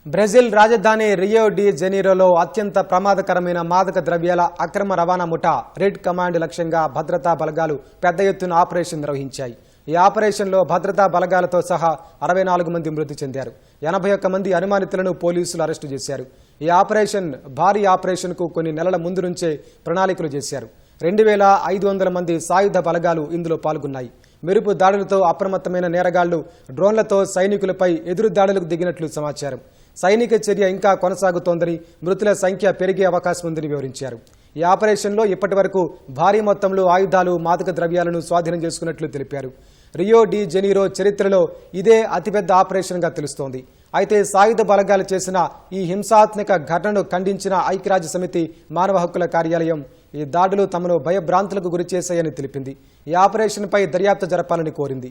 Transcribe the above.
Brazil రాజధాని Rio de జెనీరోలో అత్యంత ప్రమాదకరమైన మాదక ద్రవ్యాల అక్రమ రవాణా ముఠా రెడ్ కమాండ్ లక్ష్యంగా భద్రతా బలగాలు పెద్ద ఎత్తున ఆపరేషన్ నిర్వహించాయి. ఈ ఆపరేషన్లో భద్రతా బలగాలతో సహా 64 మంది మృతి చెందారు. 81 మంది అనుమానితులను పోలీసులు అరెస్టు చేశారు. ఈ భారీ ఆపరేషన్కు కొన్ని నెలల ముందు నుంచే ప్రణాళికలు చేశారు. 2500 మంది సాయుధ బలగాలు ఇందులో పాల్గొన్నాయి. మెరుపు దాడులతో అప్రమత్తమైన నేరగాళ్లు డ్రోన్లతో సైనికులపై ఎదురు దాడులకు దిగినట్లు సమాచారం. సైనిక చర్య ఇంకా కొనసాగుతోందని, మృతుల సంఖ్య పెరిగే అవకాశం ఉందని వివరించారు. ఈ ఆపరేషన్లో ఇప్పటివరకు భారీ మొత్తంలో ఆయుధాలు, మాదక ద్రవ్యాలను స్వాధీనం చేసుకున్నట్లు తెలిపారు. రియో డి జెనీరో చరిత్రలో ఇదే అతిపెద్ద ఆపరేషన్గా తెలుస్తోంది. అయితే సాయుధ బలగాలు చేసిన ఈ హింసాత్మక ఘటనను ఖండించిన ఐక్యరాజ్య సమితి మానవ హక్కుల కార్యాలయం ఈ దాడులు తమను భయభ్రాంతులకు గురిచేశాయని తెలిపింది. ఈ ఆపరేషన్పై దర్యాప్తు జరపాలని కోరింది.